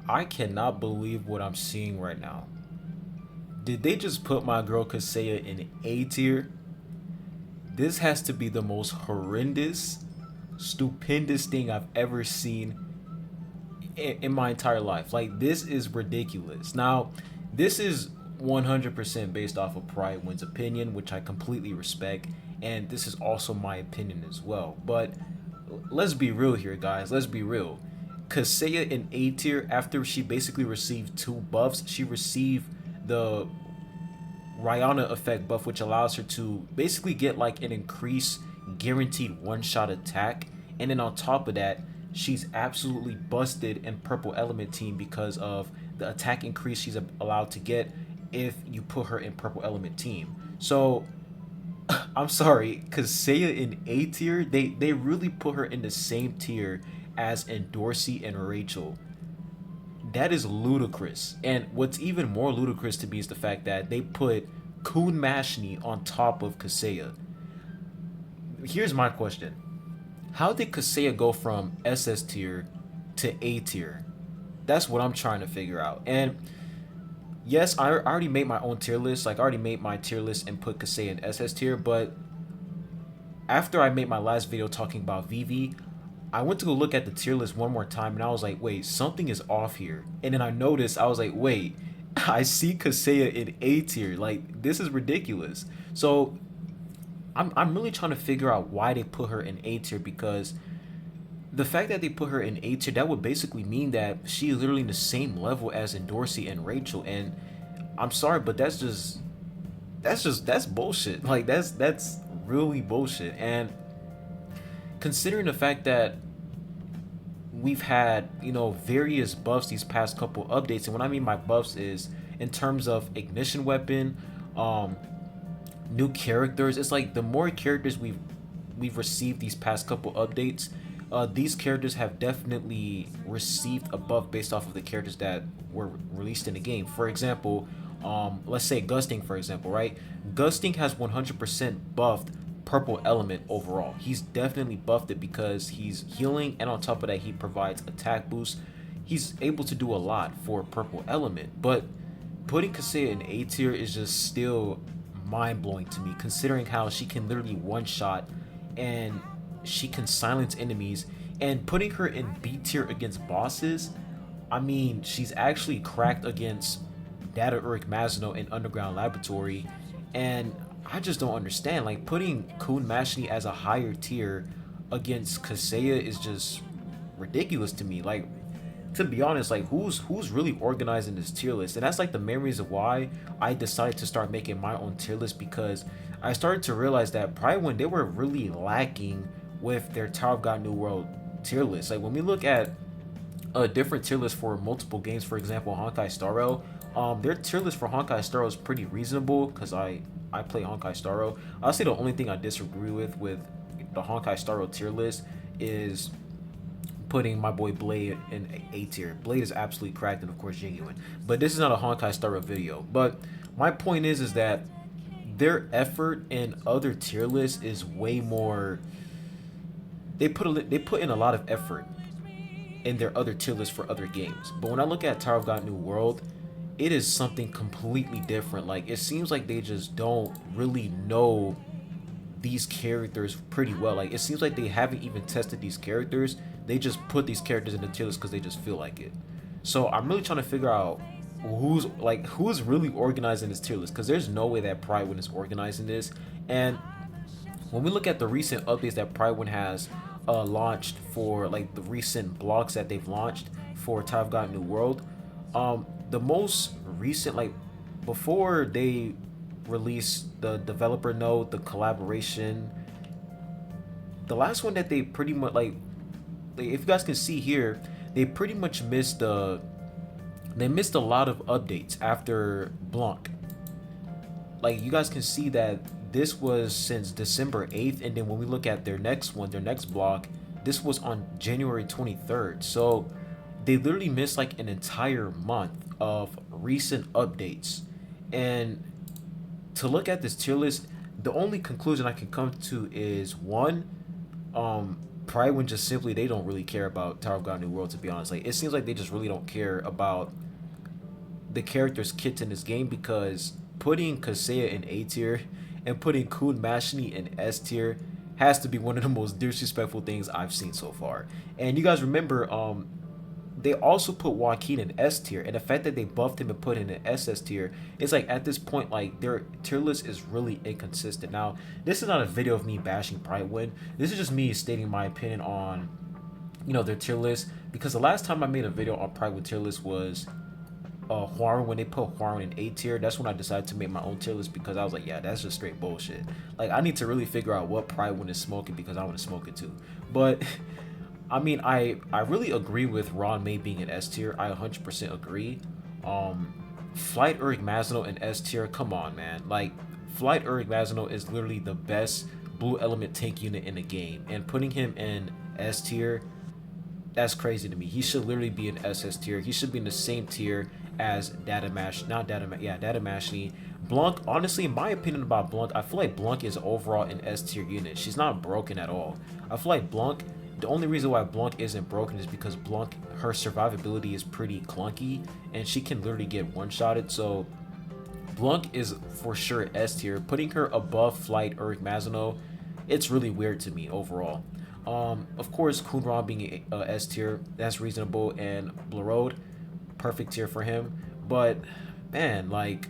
I cannot believe what I'm seeing right now. Did they just put my girl KISEIA in A tier? This has to be the most horrendous, stupendous thing I've ever seen in my entire life. Like, this is ridiculous. Now, this is 100% based off of Prydwen's opinion, which I completely respect, and this is also my opinion as well. But let's be real here, guys. Let's be real. Kaseya in A tier, after she basically received two buffs, she received the Rihanna effect buff, which allows her to basically get like an increased guaranteed one-shot attack. And then on top of that, she's absolutely busted in purple element team because of the attack increase she's allowed to get if you put her in purple element team. So I'm sorry, because Seiya in A tier, they really put her in the same tier as Dorsey and Rachel. That is ludicrous. And what's even more ludicrous to me is the fact that they put Kun Mashni on top of Kaseya. Here's my question. How did Kaseya go from SS tier to A tier? That's what I'm trying to figure out. And yes, I already made my own tier list. Like, I already made my tier list and put Kaseya in SS tier. But after I made my last video talking about Vivi, I went to go look at the tier list one more time and I was like, wait, something is off here. And then I noticed, I was like, wait, I see Kaseya in A tier. Like, this is ridiculous. So I'm really trying to figure out why they put her in A tier, because the fact that they put her in A tier, that would basically mean that she is literally in the same level as Dorsey and Rachel. And I'm sorry, but that's bullshit. Like, that's really bullshit. And considering the fact that we've had, various buffs these past couple updates, and what I mean by buffs is in terms of ignition weapon, new characters. It's like the more characters we've received these past couple updates, these characters have definitely received a buff based off of the characters that were released in the game. For example, let's say Gusting, for example, right? Gusting has 100% buffed purple element overall. He's definitely buffed it because he's healing, and on top of that, he provides attack boost. He's able to do a lot for purple element. But putting Kaseya in A tier is just still mind-blowing to me, considering how she can literally one-shot and she can silence enemies. And putting her in B tier against bosses, I mean, she's actually cracked against Data Uric Mazino in Underground Laboratory. And I just don't understand. Like, putting Kun Mashni as a higher tier against Kaseya is just ridiculous to me. Like, to be honest, like, who's really organizing this tier list? And that's like the main reason why I decided to start making my own tier list, because I started to realize that probably when they were really lacking with their Tower of God New World tier list. Like, when we look at a different tier list for multiple games, for example, Honkai Star Rail, their tier list for Honkai Star Rail is pretty reasonable because I play Honkai Star Rail. I'll say the only thing I disagree with the Honkai Star Rail tier list is putting my boy Blade in A tier. Blade is absolutely cracked, and of course genuine. But this is not a Honkai Star Rail video. But my point is that their effort in other tier lists is way more. They put in a lot of effort in their other tier lists for other games. But when I look at Tower of God New World, it is something completely different. Like, it seems like they just don't really know these characters pretty well. Like, it seems like they haven't even tested these characters. They just put these characters in the tier list because they just feel like it. So I'm really trying to figure out who's really organizing this tier list, because there's no way that Prydwen is organizing this. And when we look at the recent updates that Prydwen has launched, for like the recent blocks that they've launched for Tower of God New World, the most recent, like, before they released the developer note, the collaboration, the last one that they pretty much if you guys can see here, they pretty much missed they missed a lot of updates after Blanc. Like, you guys can see that this was since December 8th, and then when we look at their next one, their next block, this was on January 23rd. So they literally missed like an entire month of recent updates. And to look at this tier list, the only conclusion I can come to is one, Prydwen just simply, they don't really care about Tower of God New World, to be honest. Like, it seems like they just really don't care about the characters kit in this game, because putting KISEIA in A tier and putting Kun Mashni in S tier has to be one of the most disrespectful things I've seen so far. And you guys remember, they also put Joaquin in S tier, and the fact that they buffed him and put him in SS tier, it's like at this point, like, their tier list is really inconsistent. Now, this is not a video of me bashing Prydwen. This is just me stating my opinion on, you know, their tier list, because the last time I made a video on Prydwen tier list was Huarun. When they put Huarun in A tier, that's when I decided to make my own tier list, because I was like, yeah, that's just straight bullshit. Like, I need to really figure out what Prydwen is smoking, because I want to smoke it too. But I mean, I really agree with Ron May being in S tier. I 100% agree. Flight Uric Mazino in S tier, come on, man. Like, Flight Uric Mazino is literally the best blue element tank unit in the game, and putting him in S tier, that's crazy to me. He should literally be in SS tier. He should be in the same tier as Dadamashni. Blanc, honestly, in my opinion about Blanc, I feel like Blanc is overall an S tier unit. She's not broken at all. I feel like Blanc, the only reason why Blanc isn't broken is because Blanc, her survivability is pretty clunky, and she can literally get one-shotted. So Blanc is for sure S tier. Putting her above Flight Uric Mazino, it's really weird to me overall. Of course, Kunran being a S tier, that's reasonable, and Blarode, perfect tier for him. But man, like,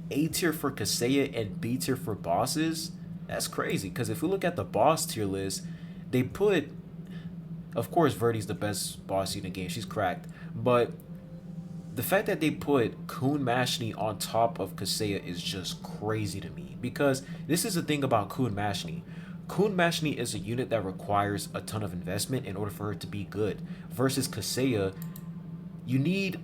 A tier for KISEIA and B tier for bosses, that's crazy. Because if we look at the boss tier list, they put, of course, Verdi's the best boss in the game. She's cracked. But the fact that they put Kun Mashni on top of KISEIA is just crazy to me. Because this is the thing about Kun Mashni. Kun Mashni is a unit that requires a ton of investment in order for her to be good. Versus KISEIA, you need,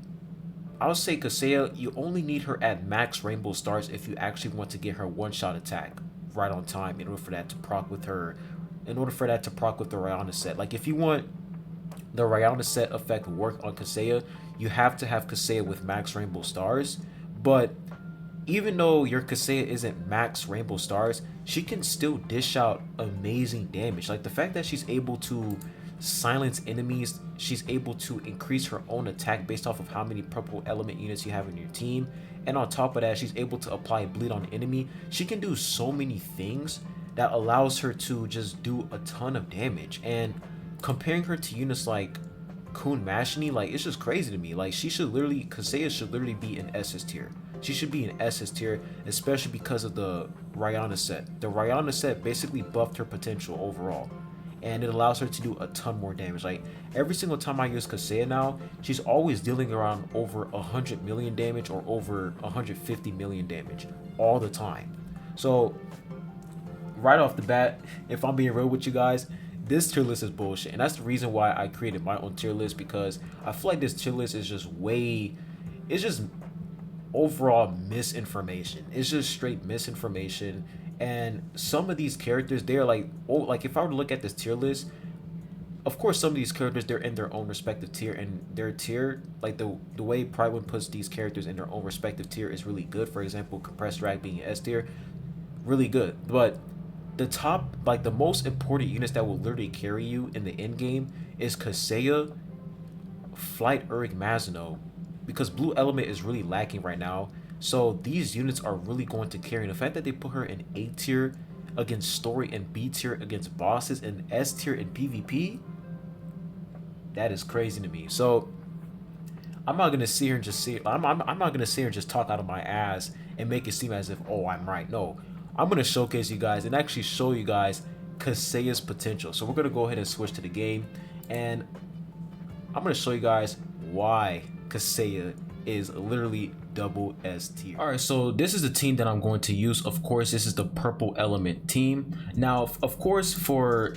I'll say KISEIA, you only need her at max Rainbow Stars if you actually want to get her one-shot attack right on time in order for that to proc with her, in order for that to proc with the Rihanna set. Like, if you want the Rihanna set effect work on KISEIA, you have to have KISEIA with max Rainbow Stars. But even though your KISEIA isn't max Rainbow Stars, she can still dish out amazing damage. Like, the fact that she's able to silence enemies, she's able to increase her own attack based off of how many purple element units you have in your team, and on top of that, she's able to apply bleed on enemy. She can do so many things that allows her to just do a ton of damage. And comparing her to units like Kun Mashni, like, it's just crazy to me. Like, she should literally, KISEIA should literally be in SS tier. She should be in SS tier, especially because of the Rihanna set. The Rihanna set basically buffed her potential overall, and it allows her to do a ton more damage. Like, every single time I use KISEIA now, she's always dealing around over 100 million damage or over 150 million damage all the time. So right off the bat, if I'm being real with you guys, this tier list is bullshit, and that's the reason why I created my own tier list, because I feel like this tier list is just it's just overall misinformation. It's just straight misinformation. And some of these characters, they're like, oh, like, if I were to look at this tier list, of course some of these characters, they're in their own respective tier, and their tier, like, the way Prydwen puts these characters in their own respective tier is really good. For example, Compressed Rag being S tier, really good. But the top, like, the most important units that will literally carry you in the end game is KISEIA, Flight Uric Mazino, because blue element is really lacking right now. So these units are really going to carry. And the fact that they put her in A tier against story and B tier against bosses and S tier in PvP, that is crazy to me. So I'm not gonna sit here and just I'm not gonna sit here and just talk out of my ass and make it seem as if, oh, I'm right. No, I'm gonna showcase you guys and actually show you guys KISEIA's potential. So we're gonna go ahead and switch to the game, and I'm gonna show you guys why KISEIA is literally double S tier. All right, so this is the team that I'm going to use. Of course, this is the purple element team. Now, of course, for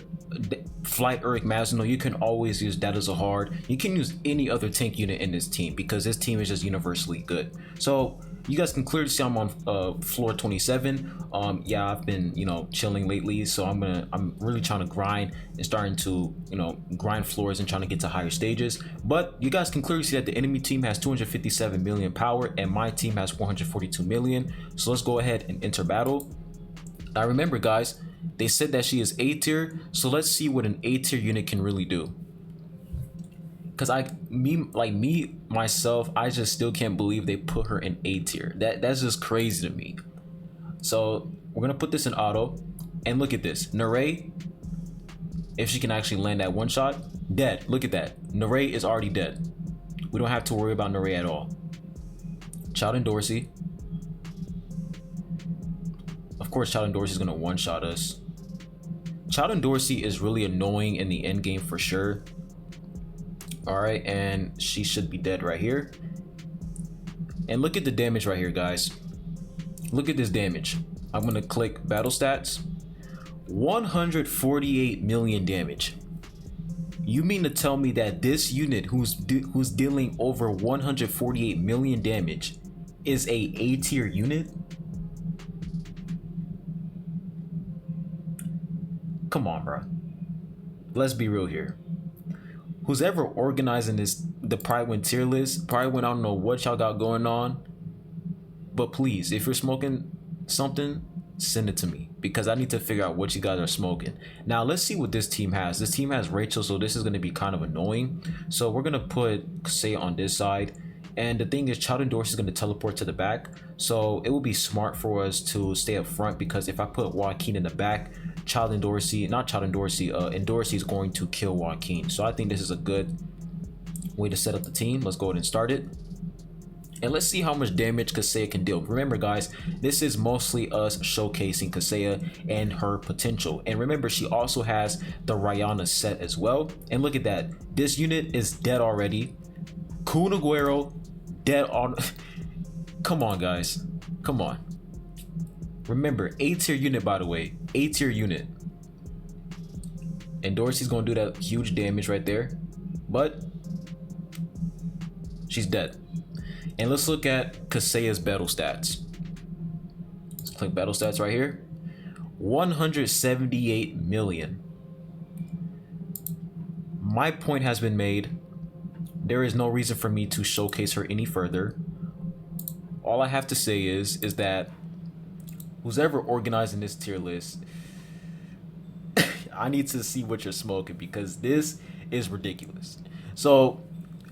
Flight Uric Mazino, you can always use Data Zahard. You can use any other tank unit in this team because this team is just universally good. So you guys can clearly see I'm on floor 27. Yeah, I've been, you know, chilling lately, so I'm really trying to grind and starting to, you know, grind floors and trying to get to higher stages. But you guys can clearly see that the enemy team has 257 million power and my team has 442 million. So let's go ahead and enter battle. Now remember, guys, They said that she is A tier, so let's see what an A tier unit can really do. Cause me myself, I just still can't believe they put her in A tier. That's just crazy to me. So we're gonna put this in auto, and look at this. Narray, if she can actually land that one shot, dead. Look at that. Narray is already dead. We don't have to worry about Narray at all. Child and Dorsey. Of course, Child and Dorsey is gonna one shot us. Child and Dorsey is really annoying in the end game for sure. All right, and she should be dead right here. And look at the damage right here, guys. Look at this damage. I'm gonna click battle stats. 148 million damage. You mean to tell me that this unit who's dealing over 148 million damage is a A tier unit? Come on, bro. Let's be real here. Who's ever organizing the Prydwen tier list, Prydwen, I don't know what y'all got going on, but please, if you're smoking something, send it to me, because I need to figure out what you guys are smoking. Now let's see what this team has. This team has Rachel, so this is going to be kind of annoying. So we're going to put KISEIA on this side, and the thing is, Child and Dorsey is going to teleport to the back, so it will be smart for us to stay up front, because if I put Joaquin in the back, and Dorsey is going to kill Joaquin. So I think this is a good way to set up the team. Let's go ahead and start it. And let's see how much damage KISEIA can deal. Remember, guys, this is mostly us showcasing KISEIA and her potential. And remember, she also has the Rihanna set as well. And look at that. This unit is dead already. Kun Aguero, dead on. Come on, guys. Come on. Remember, A tier unit, by the way. A tier unit. And Dorsey's going to do that huge damage right there. But she's dead. And let's look at KISEIA's battle stats. Let's click battle stats right here. 178 million. My point has been made. There is no reason for me to showcase her any further. All I have to say is that who's ever organizing this tier list, I need to see what you're smoking, because this is ridiculous. So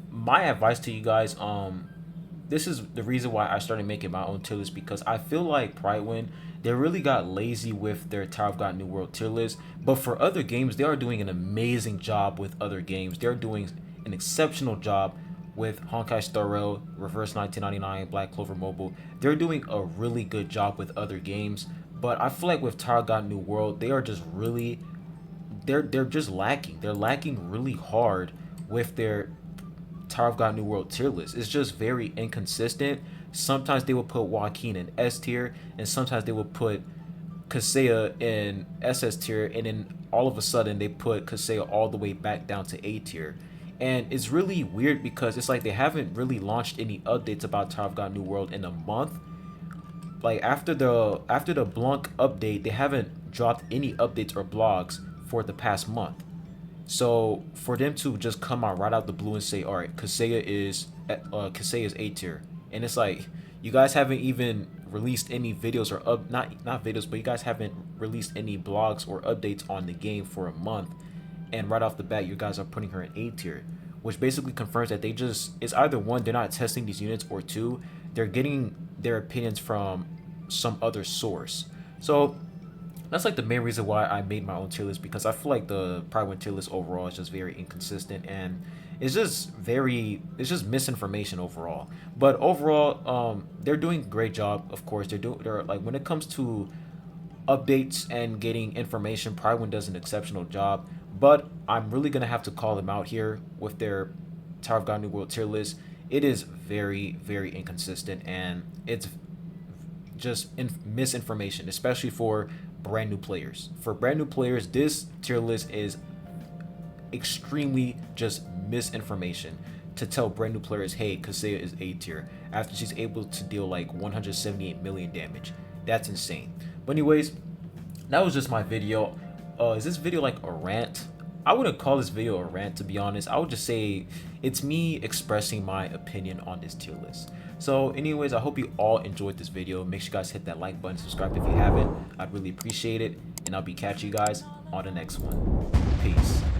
my advice to you guys, this is the reason why I started making my own tier list, because I feel like Prydwen, they really got lazy with their Tower of God New World tier list. But for other games, they are doing an amazing job with other games. They're doing an exceptional job with Honkai Star Rail, Reverse 1999, Black Clover Mobile. They're doing a really good job with other games. But I feel like with Tower of God New World, they are just really, they're just lacking. They're lacking really hard with their Tower of God New World tier list. It's just very inconsistent. Sometimes they will put Joaquin in S tier, and sometimes they will put KISEIA in SS tier, and then all of a sudden they put KISEIA all the way back down to A tier. And it's really weird, because it's like they haven't really launched any updates about Tower of God New World in a month. Like after the Blanc update, they haven't dropped any updates or blogs for the past month. So for them to just come out right out the blue and say, all right, KISEIA is A tier, and it's like, you guys haven't even released any videos or not videos, but you guys haven't released any blogs or updates on the game for a month, and right off the bat you guys are putting her in A tier, which basically confirms that it's either one, they're not testing these units, or two, they're getting their opinions from some other source. So that's like the main reason why I made my own tier list, because I feel like the Prydwen tier list overall is just very inconsistent, and it's just misinformation overall. But overall, they're doing a great job. Of course, they're like, when it comes to updates and getting information, Prydwen does an exceptional job. But I'm really gonna have to call them out here with their Tower of God New World tier list. It is very, very inconsistent, and it's just misinformation, especially for brand new players. For brand new players, this tier list is extremely just misinformation to tell brand new players, hey, KISEIA is A tier after she's able to deal like 178 million damage. That's insane. But anyways, that was just my video. Is this video like a rant? I wouldn't call this video a rant, to be honest. I would just say it's me expressing my opinion on this tier list. So anyways, I hope you all enjoyed this video. Make sure you guys hit that like button, subscribe if you haven't. I'd really appreciate it. And and I'll be catching you guys on the next one. Peace.